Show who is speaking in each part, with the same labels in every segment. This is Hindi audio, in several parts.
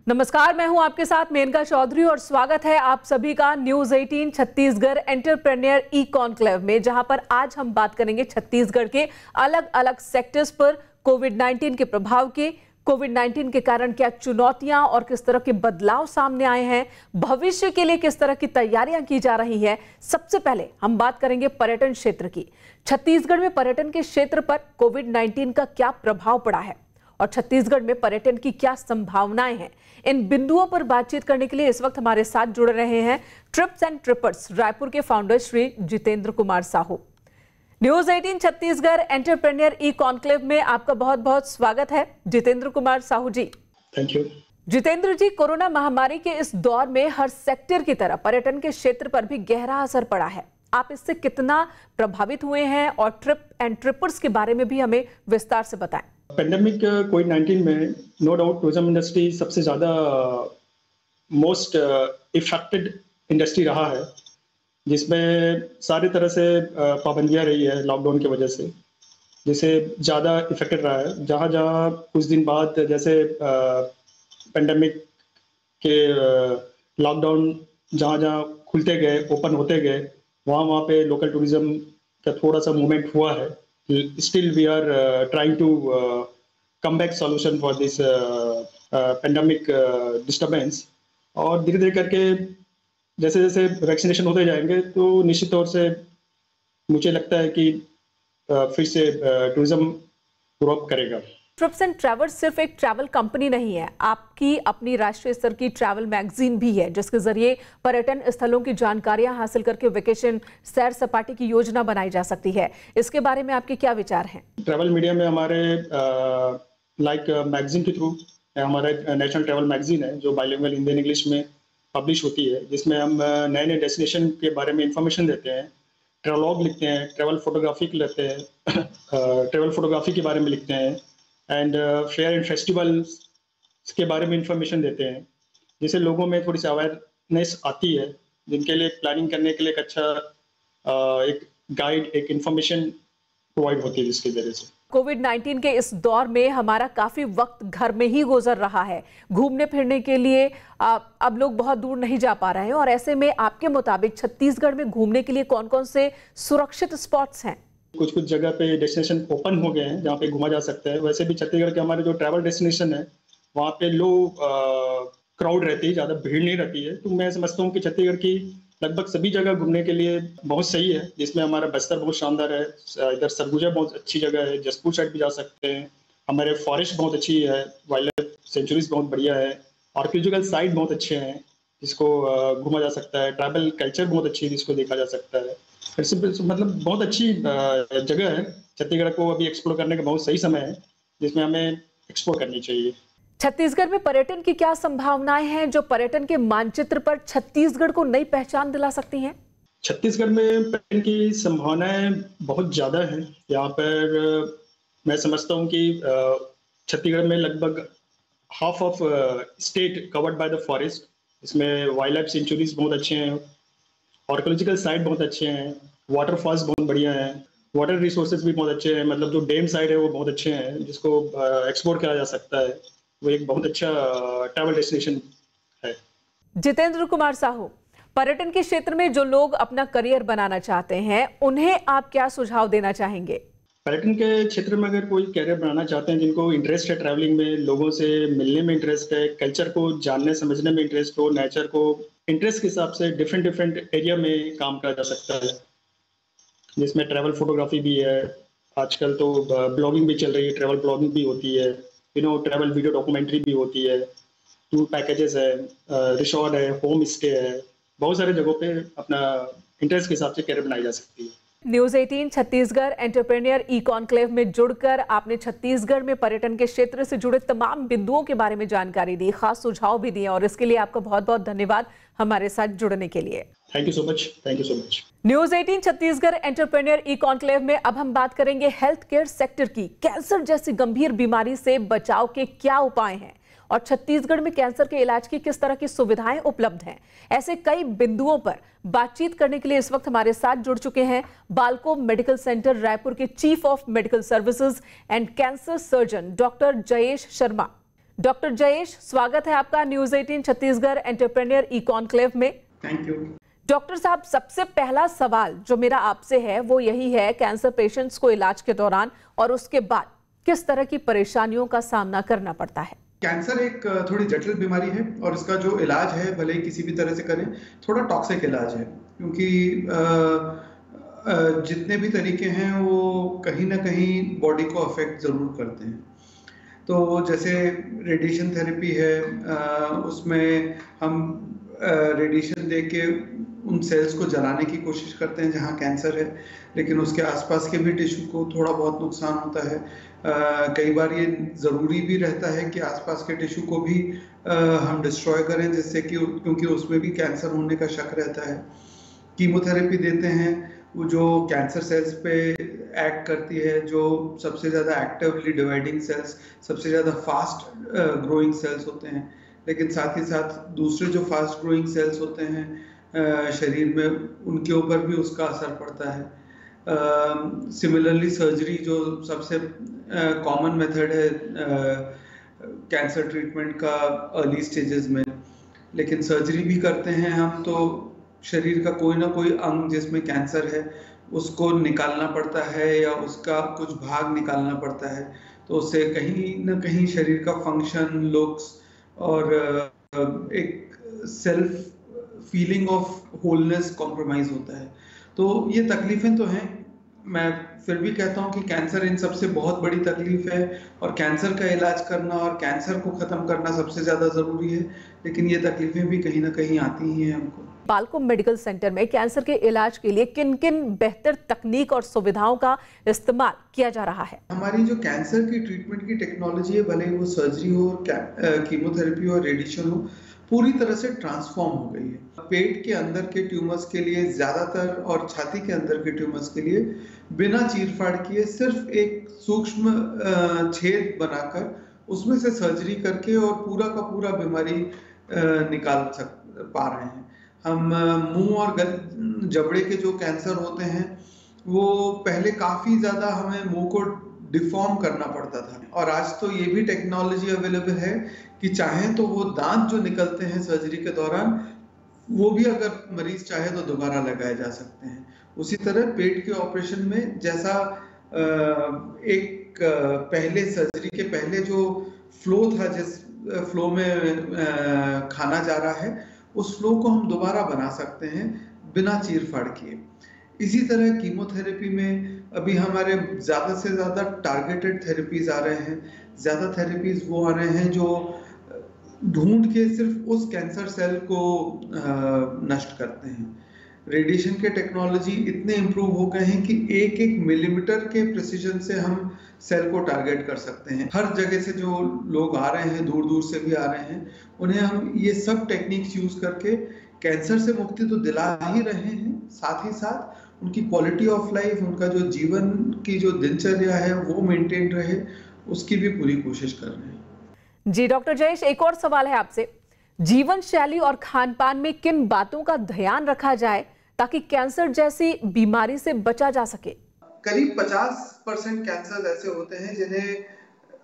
Speaker 1: नमस्कार, मैं हूं आपके साथ मेनका चौधरी और स्वागत है आप सभी का news 18 Chhattisgarh entrepreneur E conclave में, जहां पर आज हम बात करेंगे छत्तीसगढ़ के अलग अलग सेक्टर्स पर कोविड-19 के प्रभाव के, कोविड-19 के कारण क्या चुनौतियां और किस तरह के बदलाव सामने आए हैं, भविष्य के लिए किस तरह की तैयारियां की जा रही है। सबसे पहले हम बात करेंगे पर्यटन क्षेत्र की। छत्तीसगढ़ में पर्यटन के क्षेत्र पर कोविड-19 का क्या प्रभाव पड़ा है और छत्तीसगढ़ में पर्यटन की क्या संभावनाएं हैं, इन बिंदुओं पर बातचीत करने के लिए इस वक्त हमारे साथ जुड़ रहे हैं ट्रिप्स एंड ट्रिपर्स रायपुर के founder Shri Jitendra Kumar Sahu. News 18 Chhattisgarh entrepreneur E conclave में आपका बहुत बहुत स्वागत है Jitendra Kumar Sahu ji.
Speaker 2: Thank you.
Speaker 1: Jitendra ji, corona महामारी के इस दौर में हर सेक्टर की तरह पर्यटन के क्षेत्र पर भी गहरा असर पड़ा है। आप इससे कितना प्रभावित हुए हैं और ट्रिप एंड ट्रिपर्स के बारे में भी हमें विस्तार से बताएं।
Speaker 2: पेंडेमिक कोविड-19 में नो डाउट टूरिज्म इंडस्ट्री सबसे ज़्यादा मोस्ट इफेक्टेड इंडस्ट्री रहा है, जिसमें सारी तरह से पाबंदियां रही है लॉकडाउन की वजह से, जिसे ज़्यादा इफेक्टेड रहा है। जहाँ जहाँ कुछ दिन बाद जैसे पेंडेमिक के लॉकडाउन जहाँ जहाँ खुलते गए, ओपन होते गए, वहाँ वहाँ पे लोकल टूरिज्म का थोड़ा सा मूवमेंट हुआ है। Still we are trying to come back solution for this pandemic disturbance। और धीरे धीरे करके जैसे जैसे वैक्सीनेशन होते जाएंगे तो निश्चित तौर से मुझे लगता है कि फिर से टूरिज्म ग्रो अप करेगा।
Speaker 1: ट्रिप्स एंड ट्रैवल्स सिर्फ एक ट्रैवल कंपनी नहीं है, आपकी अपनी राष्ट्रीय स्तर की ट्रैवल मैगजीन भी है, जिसके जरिए पर्यटन स्थलों की जानकारियां हासिल करके वेकेशन सैर सपाटे की योजना बनाई जा सकती है। इसके बारे में आपके क्या विचार हैं?
Speaker 2: ट्रैवल मीडिया में हमारे लाइक मैगजीन के थ्रू हमारा नेशनल ट्रैवल मैगजीन है जो बाइलिंगुअल हिंदी इंग्लिश में पब्लिश होती है, जिसमें हम नए नए डेस्टिनेशन के बारे में इंफॉर्मेशन देते हैं, ट्रैवलॉग लिखते हैं, ट्रैवल फोटोग्राफी लेते हैं, ट्रैवल फोटोग्राफी के बारे में लिखते हैं एंड फेयर एंड फेस्टिवल्स के बारे में इंफॉर्मेशन देते हैं, जिससे लोगों में थोड़ी सी अवेयरनेस आती है, जिनके लिए प्लानिंग करने के लिए एक अच्छा एक गाइड, एक इंफॉर्मेशन प्रोवाइड होती है, जिसके जरिए से
Speaker 1: कोविड-19 के इस दौर में हमारा काफी वक्त घर में ही गुजर रहा है। घूमने फिरने के लिए अब लोग बहुत दूर नहीं जा पा रहे हैं, और ऐसे में आपके मुताबिक छत्तीसगढ़ में घूमने के लिए कौन कौन से सुरक्षित स्पॉट्स हैं? कुछ
Speaker 2: कुछ जगह पे डेस्टिनेशन ओपन हो गए हैं जहाँ पे घूमा जा सकता है। वैसे भी छत्तीसगढ़ के हमारे जो ट्रैवल डेस्टिनेशन है वहाँ पे लो क्राउड रहती है, ज़्यादा भीड़ नहीं रहती है। तो मैं समझता हूँ कि छत्तीसगढ़ की लगभग सभी जगह घूमने के लिए बहुत सही है, जिसमें हमारा बस्तर बहुत शानदार है, इधर सरगुजा बहुत अच्छी जगह है, जसपुर साइड भी जा सकते हैं, हमारे फॉरेस्ट बहुत अच्छी है, वाइल्ड लाइफ सेंचुरीज बहुत बढ़िया है, आर्कियोलॉजिकल साइट बहुत अच्छे हैं जिसको घूमा जा सकता है, ट्राइबल कल्चर बहुत अच्छी है जिसको देखा जा सकता है। मतलब बहुत अच्छी जगह है। छत्तीसगढ़ को अभी एक्सप्लोर करने का बहुत सही समय है, जिसमें हमें एक्सप्लोर करनी चाहिए।
Speaker 1: छत्तीसगढ़ में पर्यटन की क्या संभावनाएं हैं जो पर्यटन के मानचित्र पर छत्तीसगढ़ को नई पहचान दिला सकती हैं?
Speaker 2: छत्तीसगढ़ में पर्यटन की संभावनाएं बहुत ज्यादा हैं। यहाँ पर मैं समझता हूँ कि छत्तीसगढ़ में लगभग half of state covered by the forest. इसमें वाइल्ड लाइफ सेंचुरीज बहुत अच्छे हैं, आर्कियोलॉजिकल साइट बहुत अच्छे हैं, वाटरफॉल्स बहुत बढ़िया हैं, वाटर रिसोर्सेज भी बहुत अच्छे हैं। मतलब जो डैम साइड है वो बहुत अच्छे हैं, जिसको एक्सप्लोर किया जा सकता है। वो एक बहुत अच्छा ट्रैवल डेस्टिनेशन है।
Speaker 1: जितेंद्र कुमार साहू, पर्यटन के क्षेत्र में जो लोग अपना करियर बनाना चाहते हैं उन्हें आप क्या सुझाव देना चाहेंगे?
Speaker 2: पर्यटन के क्षेत्र में अगर कोई करियर बनाना चाहते हैं, जिनको इंटरेस्ट है ट्रैवलिंग में, लोगों से मिलने में इंटरेस्ट है, कल्चर को जानने समझने में इंटरेस्ट हो, नेचर को इंटरेस्ट के हिसाब से डिफरेंट डिफरेंट एरिया में काम करा जा सकता है, जिसमें ट्रैवल फोटोग्राफी भी है, आजकल तो ब्लॉगिंग भी चल रही है, ट्रैवल ब्लॉगिंग भी होती है, ट्रैवल वीडियो डॉक्यूमेंट्री भी होती है, टूर पैकेजेस है, रिसोर्ट है, होम स्टे है, बहुत सारे जगहों पे अपना इंटरेस्ट के हिसाब से करियर बनाई जा सकती है।
Speaker 1: News 18 Chhattisgarh entrepreneur E conclave में जुड़कर आपने छत्तीसगढ़ में पर्यटन के क्षेत्र से जुड़े तमाम बिंदुओं के बारे में जानकारी दी, खास सुझाव भी दिए, और इसके लिए आपका बहुत बहुत धन्यवाद हमारे साथ जुड़ने के लिए।
Speaker 2: Thank you so much. Thank you so much.
Speaker 1: News 18 Chhattisgarh entrepreneur E conclave में अब हम बात करेंगे हेल्थ केयर सेक्टर की। कैंसर जैसी गंभीर बीमारी से बचाव के क्या उपाय हैं और छत्तीसगढ़ में कैंसर के इलाज की किस तरह की सुविधाएं उपलब्ध हैं, ऐसे कई बिंदुओं पर बातचीत करने के लिए इस वक्त हमारे साथ जुड़ चुके हैं बालको मेडिकल सेंटर रायपुर के chief of medical services and cancer surgeon doctor Jayesh Sharma. Doctor Jayesh, स्वागत है आपका news 18 Chhattisgarh entrepreneur E conclave में।
Speaker 2: Thank you.
Speaker 1: डॉक्टर साहब, सबसे पहला सवाल जो मेरा आपसे है वो यही है, कैंसर पेशेंट्स को इलाज के दौरान और उसके बाद किस तरह की परेशानियों का सामना करना पड़ता है?
Speaker 3: कैंसर एक थोड़ी जटिल बीमारी है और इसका जो इलाज है, भले ही किसी भी तरह से करें, थोड़ा टॉक्सिक इलाज है, क्योंकि जितने भी तरीके हैं वो कहीं ना कहीं बॉडी को अफेक्ट जरूर करते हैं। तो जैसे रेडिएशन थेरेपी है, उसमें हम रेडिएशन दे के उन सेल्स को जलाने की कोशिश करते हैं जहाँ कैंसर है, लेकिन उसके आसपास के भी टिश्यू को थोड़ा बहुत नुकसान होता है। कई बार ये ज़रूरी भी रहता है कि आसपास के टिश्यू को भी हम डिस्ट्रॉय करें, जिससे कि क्योंकि उसमें भी कैंसर होने का शक रहता है। कीमोथेरेपी देते हैं, वो जो कैंसर सेल्स पे एक्ट करती है, जो सबसे ज़्यादा एक्टिवली डिवाइडिंग सेल्स, सबसे ज़्यादा फास्ट ग्रोइंग सेल्स होते हैं, लेकिन साथ ही साथ दूसरे जो फास्ट ग्रोइंग सेल्स होते हैं शरीर में, उनके ऊपर भी उसका असर पड़ता है। सिमिलरली सर्जरी जो सबसे कॉमन मेथड है कैंसर ट्रीटमेंट का अर्ली स्टेजेस में, लेकिन सर्जरी भी करते हैं हम, तो शरीर का कोई ना कोई अंग जिसमें कैंसर है उसको निकालना पड़ता है या उसका कुछ भाग निकालना पड़ता है, तो उससे कहीं ना कहीं शरीर का फंक्शन, लुक्स और एक self feeling of wholeness compromise होता है। तो ये तकलीफें तो हैं, मैं फिर भी कहता हूँ कि कैंसर इन सबसे बहुत बड़ी तकलीफ है और कैंसर का इलाज करना और कैंसर को ख़त्म करना सबसे ज़्यादा ज़रूरी है, लेकिन ये तकलीफें भी कहीं ना कहीं आती ही हैं हमको।
Speaker 1: बालकुम मेडिकल सेंटर में कैंसर के इलाज के लिए किन किन बेहतर तकनीक और सुविधाओं का इस्तेमाल किया जा रहा है?
Speaker 3: हमारी जो कैंसर की ट्रीटमेंट की टेक्नोलॉजी है, भले ही वो सर्जरी हो, कीमोथेरेपी हो, रेडिएशन हो, पूरी तरह से ट्रांसफॉर्म हो गई है। पेट के अंदर के ट्यूमर्स के लिए ज्यादातर और छाती के अंदर के ट्यूमर्स के लिए बिना चीरफाड़ किए सिर्फ एक सूक्ष्म छेद बनाकर उसमें से सर्जरी करके और पूरा का पूरा बीमारी निकाल पा रहे हैं हम। मुंह और जबड़े के जो कैंसर होते हैं वो पहले काफी ज्यादा हमें मुंह को डिफॉर्म करना पड़ता था, और आज तो ये भी टेक्नोलॉजी अवेलेबल है कि चाहे तो वो दांत जो निकलते हैं सर्जरी के दौरान, वो भी अगर मरीज चाहे तो दोबारा लगाए जा सकते हैं। उसी तरह पेट के ऑपरेशन में जैसा एक पहले सर्जरी के पहले जो फ्लो था, जिस फ्लो में खाना जा रहा है, उस फ्लो को हम दोबारा बना सकते हैं बिना चीरफाड़ किए। इसी तरह कीमोथेरेपी में अभी हमारे ज़्यादा से ज़्यादा टारगेटेड थेरेपीज आ रहे हैं। ज़्यादा थेरेपीज वो आ रहे हैं जो ढूंढ के सिर्फ उस कैंसर सेल को नष्ट करते हैं। रेडिएशन के टेक्नोलॉजी इतने इम्प्रूव हो गए हैं कि एक एक मिलीमीटर के प्रिसीजन से हम सेल को टारगेट कर सकते हैं। हर जगह से जो लोग आ रहे हैं, दूर दूर से भी आ रहे हैं, उन्हें हम ये सब टेक्निक्स यूज करके कैंसर से मुक्ति तो दिला ही रहे हैं, साथ ही साथ उनकी क्वालिटी ऑफ लाइफ, उनका जो जीवन की जो दिनचर्या है वो मेंटेन रहे, उसकी भी पूरी कोशिश कर रहे हैं।
Speaker 1: जी डॉक्टर जयेश, एक और सवाल है आपसे, जीवन शैली और खान पान में किन बातों का ध्यान रखा जाए ताकि कैंसर जैसी बीमारी से बचा जा सके?
Speaker 3: करीब 50% कैंसर ऐसे होते हैं जिन्हें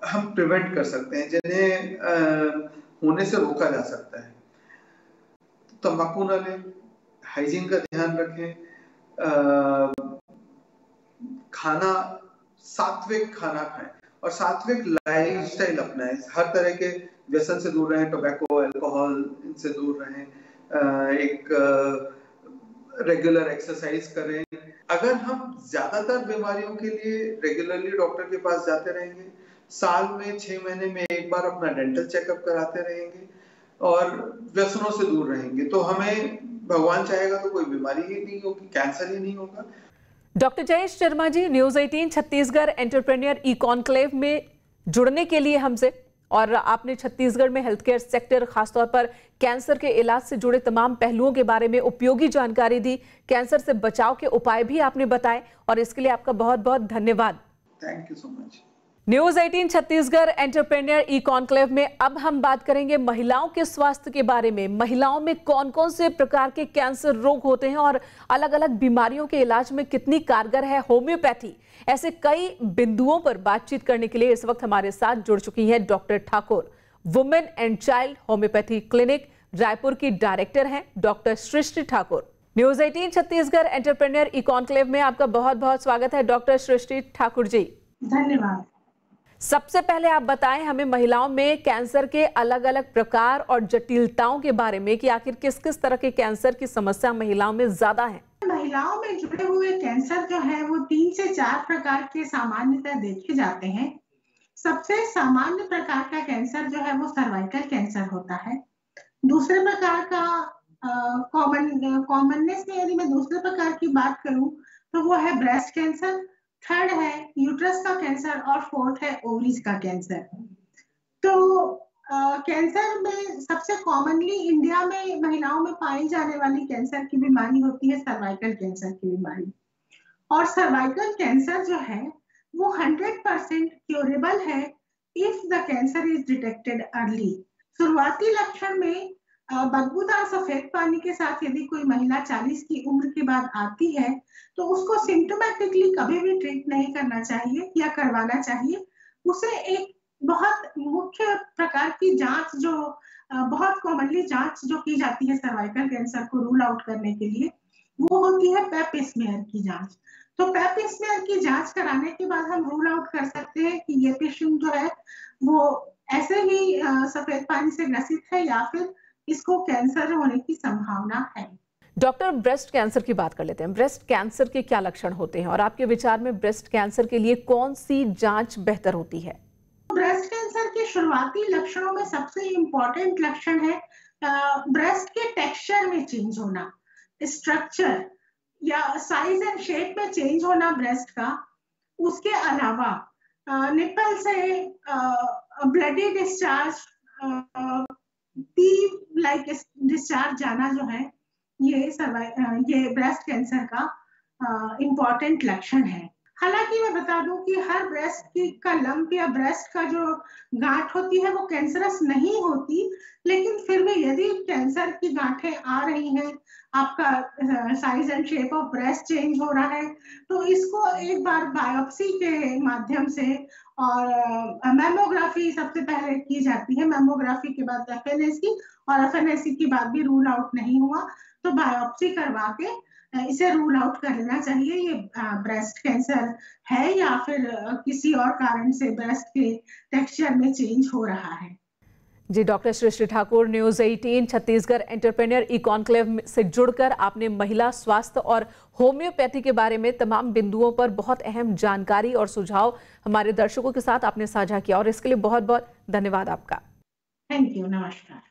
Speaker 3: हम प्रिवेंट कर सकते हैं, जिन्हें होने से रोका जा सकता है। तंबाकू न लें, हाइजीन का ध्यान रखें, खाना सात्विक खाना खाएं और सात्विक लाइफस्टाइल अपनाएं। हर तरह के व्यसन से दूर रहें, टोबैको, अल्कोहल, इनसे दूर रहें। एक रेगुलर एक्सरसाइज करें। अगर हम ज्यादातर बीमारियों के लिए रेगुलरली डॉक्टर के पास जाते रहेंगे, साल में 6 महीने में एक बार अपना डेंटल चेकअप कराते रहेंगे और व्यसनों से दूर रहेंगे, तो हमें भगवान चाहेगा तो कोई बीमारी ही नहीं होगी, कैंसर ही नहीं होगा।
Speaker 1: Doctor Jayesh Sharma ji, news 18 Chhattisgarh entrepreneur E conclave में जुड़ने के लिए हमसे, और आपने छत्तीसगढ़ में हेल्थ केयर सेक्टर, खासतौर पर कैंसर के इलाज से जुड़े तमाम पहलुओं के बारे में उपयोगी जानकारी दी, कैंसर से बचाव के उपाय भी आपने बताए, और इसके लिए आपका बहुत बहुत धन्यवाद।
Speaker 3: Thank you so much.
Speaker 1: News 18 Chhattisgarh entrepreneur E conclave में अब हम बात करेंगे महिलाओं के स्वास्थ्य के बारे में। महिलाओं में कौन कौन से प्रकार के कैंसर रोग होते हैं और अलग अलग बीमारियों के इलाज में कितनी कारगर है होम्योपैथी, ऐसे कई बिंदुओं पर बातचीत करने के लिए इस वक्त हमारे साथ जुड़ चुकी हैं doctor Thakur. Women and child homeopathy clinic Raipur की डायरेक्टर हैं डॉक्टर सृष्टि Thakur. News 18 Chhattisgarh entrepreneur E conclave में आपका बहुत बहुत स्वागत है डॉक्टर सृष्टि ठाकुर जी।
Speaker 4: धन्यवाद।
Speaker 1: सबसे पहले आप बताएं हमें महिलाओं में कैंसर के अलग अलग प्रकार और जटिलताओं के बारे में कि आखिर किस किस तरह के कैंसर की समस्या महिलाओं में ज्यादा है।
Speaker 4: महिलाओं में जुड़े हुए कैंसर जो है वो 3 से 4 प्रकार के सामान्यतः देखे जाते हैं। सबसे सामान्य प्रकार का कैंसर जो है वो सर्वाइकल कैंसर होता है। दूसरे प्रकार का कॉमननेस में यदि मैं दूसरे प्रकार की बात करूं तो वो है ब्रेस्ट कैंसर, थर्ड है यूट्रस का कैंसर और फोर्थ है ओवरीज का कैंसर। तो कैंसर में सबसे कॉमनली इंडिया में महिलाओं में पाई जाने वाली कैंसर की बीमारी होती है सर्वाइकल कैंसर की बीमारी। और सर्वाइकल कैंसर जो है वो 100% क्योरेबल है if the cancer is detected early. शुरुआती लक्षण में बदबूदार सफेद पानी के साथ यदि कोई महिला 40 की उम्र के बाद आती है तो उसको सिम्टोमेटिकली कभी भी ट्रीट नहीं करना चाहिए या करवाना चाहिए। उसे एक बहुत मुख्य प्रकार की जांच जो बहुत कॉमनली जांच जो की जाती है सर्वाइकल कैंसर को रूल आउट करने के लिए वो होती है पेप स्मीयर की जांच। तो पेप स्मीयर की जांच कराने के बाद हम रूल आउट कर सकते हैं कि ये पेशेंट जो है वो ऐसे ही सफेद पानी से ग्रसित है या फिर इसको कैंसर होने की संभावना है।
Speaker 1: डॉक्टर, ब्रेस्ट कैंसर की बात कर लेते हैं। ब्रेस्ट कैंसर के क्या लक्षण होते हैं और आपके विचार में ब्रेस्ट कैंसर के लिए कौन सी जांच बेहतर होती है?
Speaker 4: ब्रेस्ट कैंसर के शुरुआती लक्षणों में सबसे इम्पोर्टेंट लक्षण है ब्रेस्ट के टेक्सचर में चेंज होना, स्ट्रक्चर या साइज एंड शेप में चेंज होना ब्रेस्ट का। उसके अलावा निपल से ब्लडी डिस्चार्ज, लाइक डिस्चार्ज जाना जो है ये ब्रेस्ट कैंसर का इम्पोर्टेंट लक्षण है। हालांकि मैं बता दूं कि हर ब्रेस्ट का लंप या ब्रेस्ट का जो गांठ होती है वो कैंसरस नहीं होती, लेकिन फिर भी यदि कैंसर की गांठें आ रही हैं, आपका size and shape of breast change हो रहा है, तो इसको एक बार बायोप्सी के माध्यम से और मेमोग्राफी सबसे पहले की जाती है। मेमोग्राफी के बाद एफएनएसी और एफएनएसी के बाद भी रूल आउट नहीं हुआ तो बायोप्सी करवा के इसे रूल आउट कर लेना चाहिए ये ब्रेस्ट कैंसर है या फिर किसी और कारण से ब्रेस्ट के टेक्सचर में चेंज हो रहा है।
Speaker 1: जी, डॉक्टर सृष्टि Thakur, news 18 Chhattisgarh entrepreneur E conclave से जुड़कर आपने महिला स्वास्थ्य और होम्योपैथी के बारे में तमाम बिंदुओं पर बहुत अहम जानकारी और सुझाव हमारे दर्शकों के साथ आपने साझा किया और इसके लिए बहुत बहुत धन्यवाद आपका।
Speaker 4: थैंक यू, नमस्कार।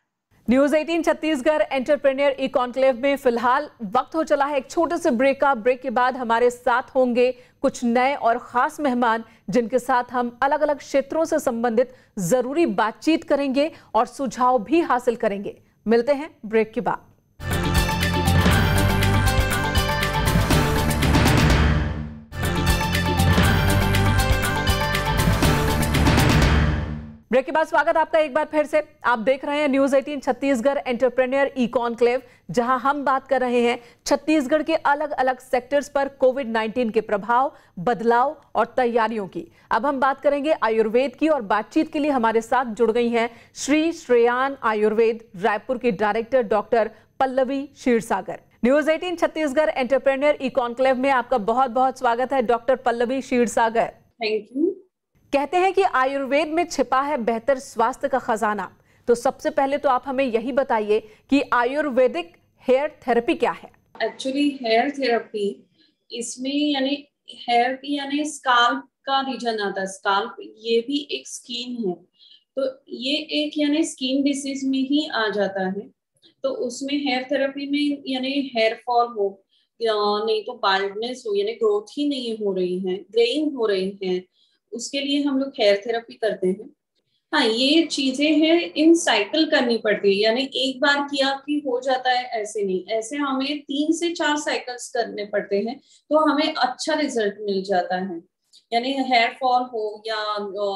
Speaker 1: News 18 Chhattisgarh entrepreneur E conclave में फिलहाल वक्त हो चला है एक छोटे से ब्रेक का। ब्रेक के बाद हमारे साथ होंगे कुछ नए और खास मेहमान जिनके साथ हम अलग अलग क्षेत्रों से संबंधित जरूरी बातचीत करेंगे और सुझाव भी हासिल करेंगे। मिलते हैं ब्रेक के बाद। ब्रेक के बाद स्वागत आपका एक बार फिर से। आप देख रहे हैं news 18 Chhattisgarh entrepreneur E conclave, जहां हम बात कर रहे हैं छत्तीसगढ़ के अलग अलग सेक्टर्स पर कोविड-19 के प्रभाव, बदलाव और तैयारियों की। अब हम बात करेंगे आयुर्वेद की और बातचीत के लिए हमारे साथ जुड़ गई हैं श्री श्रेयान आयुर्वेद रायपुर की director doctor Pallavi Kshirsagar. News 18 Chhattisgarh entrepreneur E conclave में आपका बहुत बहुत स्वागत है doctor Pallavi Kshirsagar.
Speaker 5: Thank you.
Speaker 1: कहते हैं कि आयुर्वेद में छिपा है बेहतर स्वास्थ्य का खजाना, तो सबसे पहले तो आप हमें यही बताइए कि आयुर्वेदिक हेयर थेरेपी क्या है?
Speaker 5: एक्चुअली हेयर थेरेपी इसमें यानी हेयर की यानी स्काल्प का रीजन आता है। स्काल्प ये भी एक स्किन है, तो ये एक यानी स्किन डिसीज में ही आ जाता है। तो उसमें हेयर थेरेपी में यानी हेयर फॉल हो या नहीं तो बाल्डनेस हो यानी ग्रोथ ही नहीं हो रही है, ग्रेइंग हो रही है, उसके लिए हम लोग हेयर थेरेपी करते हैं। हाँ, ये चीजें हैं इन साइकिल करनी पड़ती है, यानी एक बार किया कि हो जाता है ऐसे नहीं, ऐसे हमें 3 से 4 साइकिल्स करने पड़ते हैं तो हमें अच्छा रिजल्ट मिल जाता है। यानी हेयर फॉल हो या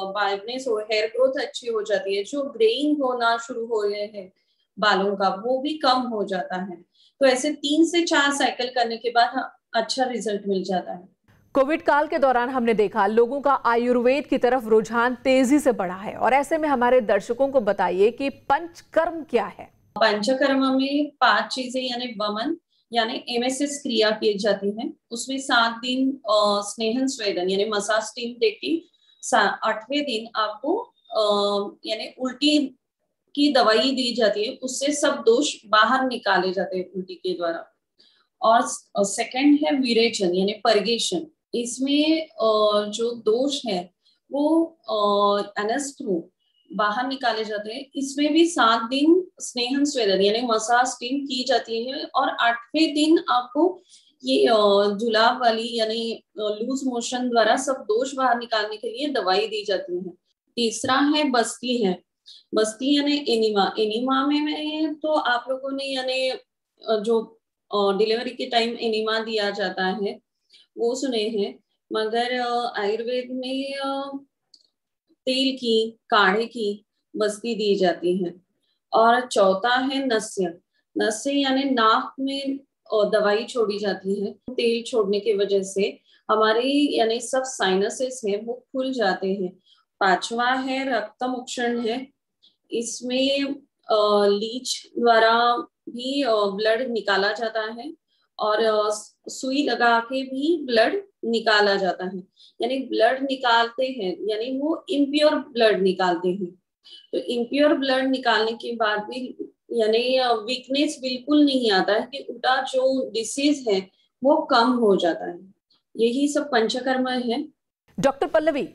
Speaker 5: बाल्डनेस हो, हेयर ग्रोथ अच्छी हो जाती है, जो ग्रेइंग होना शुरू हो रहे हैं बालों का वो भी कम हो जाता है। तो ऐसे 3 से 4 साइकिल करने के बाद अच्छा रिजल्ट मिल जाता है।
Speaker 1: कोविड काल के दौरान हमने देखा लोगों का आयुर्वेद की तरफ रुझान तेजी से बढ़ा है और ऐसे में हमारे दर्शकों को बताइए कि पंचकर्म क्या है।
Speaker 5: पंचकर्म में 5 चीजें यानी वमन यानी एमएसएस क्रिया की जाती है। उसमें 7 दिन स्नेहन स्वेदन यानी मसाज टीम देती, 8वें दिन आपको यानी उल्टी की दवाई दी जाती है, उससे सब दोष बाहर निकाले जाते हैं उल्टी के द्वारा। और सेकंड है विरेचन यानी परगेशन। इसमें जो दोष है वो एनस थ्रू बाहर निकाले जाते हैं। इसमें भी 7 दिन स्नेहन स्वेदन यानी मसाज टीम की जाती है और 8वें दिन आपको ये जुलाब वाली यानी लूज मोशन द्वारा सब दोष बाहर निकालने के लिए दवाई दी जाती है। तीसरा है बस्ती है। बस्ती यानी एनिमा। एनिमा में तो आप लोगों ने यानी जो डिलीवरी के टाइम एनिमा दिया जाता है वो सुने हैं, मगर आयुर्वेद में तेल की काढ़े की बस्ती दी जाती है। और चौथा है नस्य। नस्य यानी नाक में दवाई छोड़ी जाती है। तेल छोड़ने की वजह से हमारे यानी सब साइनसेस है वो खुल जाते हैं। 5वां है रक्तमोक्षण है। इसमें लीच द्वारा भी ब्लड निकाला जाता है और सुई लगा के भी ब्लड निकाला जाता है। यानी ब्लड निकालते हैं यानी वो इम्प्योर ब्लड निकालते हैं। तो इम्प्योर ब्लड निकालने के बाद भी यानी वीकनेस बिल्कुल नहीं आता है कि उल्टा जो डिसीज है वो कम हो जाता है। यही सब पंचकर्म है।
Speaker 1: डॉक्टर पल्लवी,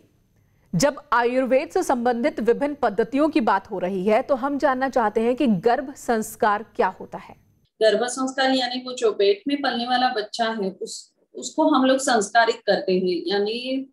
Speaker 1: जब आयुर्वेद से संबंधित विभिन्न पद्धतियों की बात हो रही है तो हम जानना चाहते हैं कि गर्भ संस्कार क्या होता है।
Speaker 5: गर्भ संस्कार यानी वो जो पेट में पलने वाला बच्चा है उसको हम लोग संस्कारित करते हैं। यानी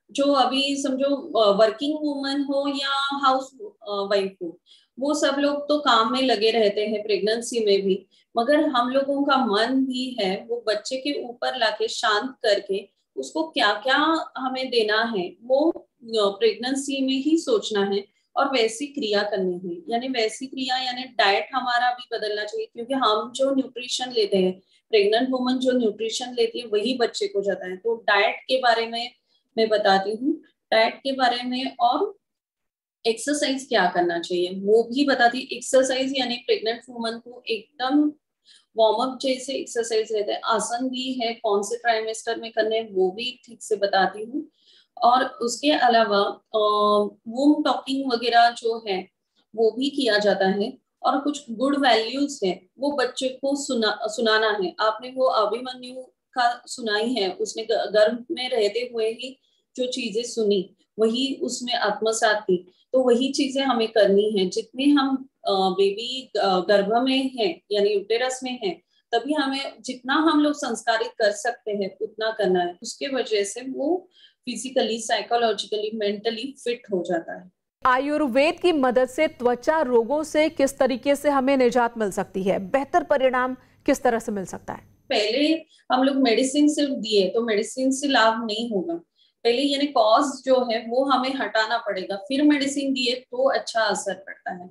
Speaker 5: जो अभी समझो वर्किंग वुमन हो या हाउस वाइफ हो, वो सब लोग तो काम में लगे रहते हैं प्रेगनेंसी में भी, मगर हम लोगों का मन भी है वो बच्चे के ऊपर लाके शांत करके उसको क्या क्या हमें देना है वो प्रेगनेंसी में ही सोचना है और वैसी क्रिया करनी है। यानी वैसी क्रिया यानी डाइट हमारा भी बदलना चाहिए, क्योंकि हम जो न्यूट्रिशन लेते हैं, प्रेग्नेंट वुमन जो न्यूट्रिशन लेती है वही बच्चे को जाता है। तो डाइट के बारे में मैं बताती हूँ, डाइट के बारे में, और एक्सरसाइज क्या करना चाहिए वो भी बताती। एक्सरसाइज यानी प्रेग्नेंट वुमन को एकदम वार्म अप जैसे एक्सरसाइज रहता है। आसन भी है, कौन से ट्राइमेस्टर में करने हैं वो भी ठीक से बताती हूँ। और उसके अलावा वूम टॉकिंग वगैरह जो है वो भी किया जाता है। और कुछ गुड वैल्यूज है वो बच्चे को सुनाना है। आपने वो अभिमन्यु का सुनाई है, उसने गर्भ में रहते हुए ही जो चीजें सुनी वही उसमें आत्मसात की, तो वही चीजें हमें करनी है। जितने हम बेबी गर्भ में है यानी यूटेरस में है, तभी हमें जितना हम लोग संस्कारित कर सकते हैं उतना करना है। उसके वजह से वो फिजिकली, साइकोलॉजिकली, मेंटली फिट हो जाता है।
Speaker 1: आयुर्वेद की मदद से त्वचा रोगों से किस तरीके से हमें निजात मिल सकती है, बेहतर परिणाम किस तरह से मिल सकता है?
Speaker 5: पहले हम लोग मेडिसिन सिर्फ दिए तो मेडिसिन से लाभ नहीं होगा। पहले यानी कॉज जो है वो हमें हटाना पड़ेगा, फिर मेडिसिन दिए तो अच्छा असर पड़ता है।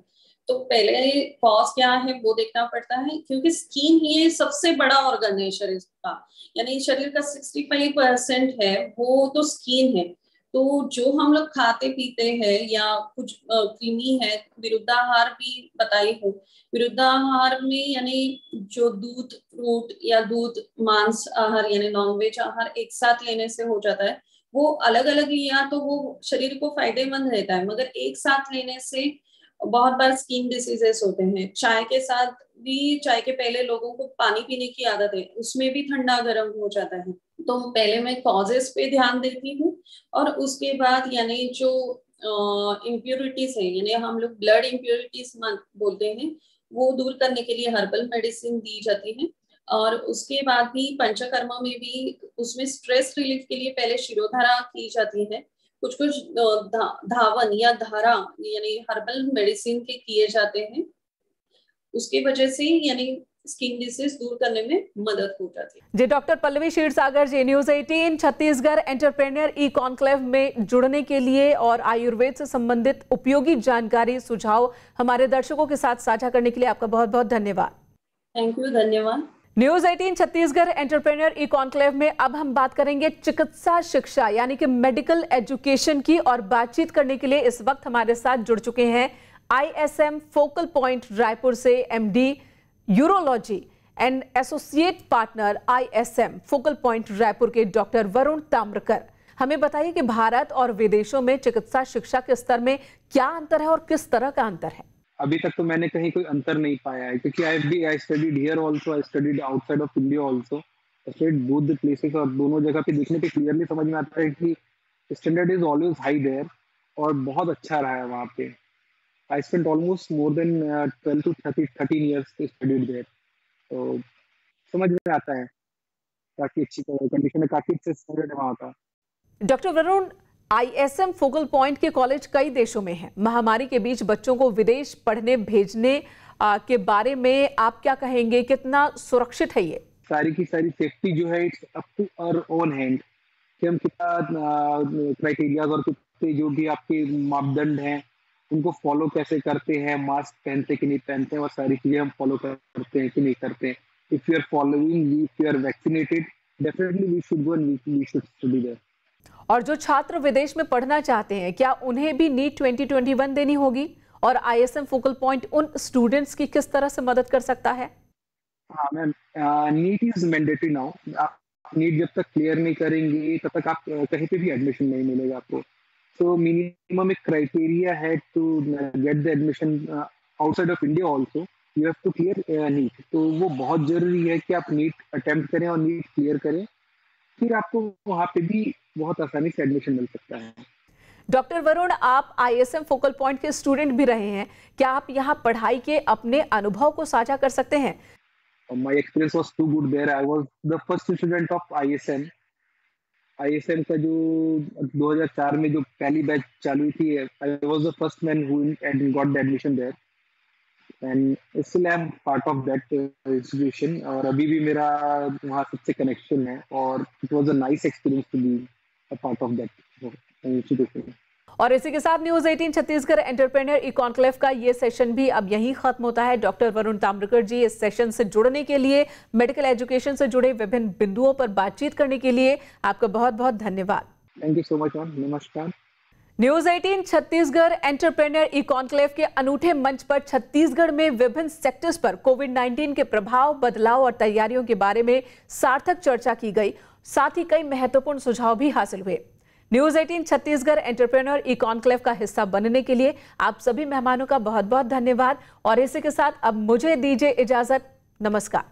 Speaker 5: तो पहले कॉज क्या है वो देखना पड़ता है, क्योंकि स्किन ये सबसे बड़ा ऑर्गन है शरीर का। यानी शरीर का 65% है वो तो स्किन है। तो जो हम लोग खाते पीते हैं या कुछ कृमि है, विरुद्धाहार भी बताई हो, विरुद्धाहार में यानी जो दूध, फ्रूट या दूध, मांस आहार यानी नॉनवेज आहार एक साथ लेने से हो जाता है। वो अलग अलग लिया तो वो शरीर को फायदेमंद रहता है, मगर एक साथ लेने से बहुत बार स्किन डिसीजेस होते हैं। चाय के साथ भी, चाय के पहले लोगों को पानी पीने की आदत है, उसमें भी ठंडा गर्म हो जाता है। तो पहले मैं कॉजेस पे ध्यान देती हूँ और उसके बाद यानी जो इम्प्योरिटीज है, यानी हम लोग ब्लड इम्प्योरिटीज बोलते हैं, वो दूर करने के लिए हर्बल मेडिसिन दी जाती है। और उसके बाद भी पंचकर्म में भी उसमें स्ट्रेस रिलीफ के लिए पहले शिरोधारा की जाती है। कुछ कुछ धावन या धारा यानी हर्बल मेडिसिन के किए जाते हैं। उसके वजह से यानी स्किन डिसीज दूर करने में मदद हो जाती है।
Speaker 1: जी, डॉक्टर पल्लवी क्षीरसागर जी, news 18 Chhattisgarh entrepreneur E conclave में जुड़ने के लिए और आयुर्वेद से संबंधित उपयोगी जानकारी, सुझाव हमारे दर्शकों के साथ साझा करने के लिए आपका बहुत बहुत धन्यवाद।
Speaker 5: थैंक यू, धन्यवाद।
Speaker 1: News 18 Chhattisgarh entrepreneur E conclave में अब हम बात करेंगे चिकित्सा शिक्षा यानी कि मेडिकल एजुकेशन की। और बातचीत करने के लिए इस वक्त हमारे साथ जुड़ चुके हैं ISM फोकल पॉइंट रायपुर से MD urology and associate partner ISM focal point Raipur के डॉक्टर वरुण ताम्रकर। हमें बताइए कि भारत और विदेशों में चिकित्सा शिक्षा के स्तर में क्या अंतर है और किस तरह का अंतर है?
Speaker 6: अभी तक तो मैंने कहीं कोई अंतर नहीं पाया है, क्योंकि I studied here also, I studied outside of India also, I studied both the places. और दोनों जगह पे देखने पे क्लियरली समझ में आता है कि standard is always high there और बहुत अच्छा रहा है वहाँ पे। I spent almost more than 12 to 13 years studied there, तो समझ में आता है काफी अच्छी कंडीशन है, काफी अच्छा स्टैंडर्ड है वहाँ का।
Speaker 1: Doctor Varun, ISM focal point के कॉलेज कई देशों में हैं। महामारी के बीच बच्चों को विदेश पढ़ने भेजने के बारे में आप क्या कहेंगे? कितना सुरक्षित है ये?
Speaker 6: सारी की सारी सेफ्टी जो है it's up to our own hand कि हम कितना क्राइटेरिया और कितने जो भी आपके मापदंड हैं उनको फॉलो कैसे करते हैं, मास्क पहनते कि नहीं पहनते हैं, और सारी चीजें हम फॉलो करते हैं कि नहीं करते हैं। If you are following, if you are vaccinated, definitely we should go and we should study there.
Speaker 1: और जो छात्र विदेश में पढ़ना चाहते हैं, क्या उन्हें भी नीट 2021 देनी होगी? और ISM फोकल पॉइंट उन स्टूडेंट्स की किस तरह से मदद कर सकता है?
Speaker 6: हाँ ma'am, NEET is mandatory now. आप नीट जब तक क्लियर नहीं करेंगे तब तक आप कहीं पे भी एडमिशन नहीं मिलेगा आपको। सो मिनिमम एक क्राइटेरिया है to get the admission outside of India also, you have to clear NEET. तो वो बहुत जरूरी है कि आप नीट अटेम्प्ट करें और नीट क्लियर करें, फिर आपको वहाँ पे भी बहुत आसानी से एडमिशन मिल सकता है।
Speaker 1: डॉक्टर वरुण, आप ISM फोकल पॉइंट के स्टूडेंट भी रहे हैं, क्या आप यहाँ पढ़ाई के अपने अनुभव को साझा कर सकते हैं?
Speaker 6: My experience was too good there. I was the first student of ISM. ISM का जो 2004 में जो पहली बैच चालू थी, I was the first man who got the admission there. And still I am part of that institution. और अभी भी मेरा वहाँ सबसे कनेक्शन है, और it was a nice experience to be a part of that institution.
Speaker 1: और इसी के साथ news 18 Chhattisgarh entrepreneur E conclave का ये सेशन भी अब यहीं खत्म होता है। डॉक्टर वरुण ताम्रकर जी, इस सेशन से जुड़ने के लिए, मेडिकल एजुकेशन से जुड़े विभिन्न बिंदुओं पर बातचीत करने के लिए आपका बहुत बहुत धन्यवाद।
Speaker 6: Thank you so much ma'am, नमस्कार।
Speaker 1: News 18 Chhattisgarh entrepreneur E conclave के अनूठे मंच पर छत्तीसगढ़ में विभिन्न सेक्टर्स पर कोविड-19 के प्रभाव, बदलाव और तैयारियों के बारे में सार्थक चर्चा की गई। साथ ही कई महत्वपूर्ण सुझाव भी हासिल हुए। News 18 Chhattisgarh entrepreneur E conclave का हिस्सा बनने के लिए आप सभी मेहमानों का बहुत बहुत धन्यवाद। और इसी के साथ अब मुझे दीजिए इजाजत। नमस्कार।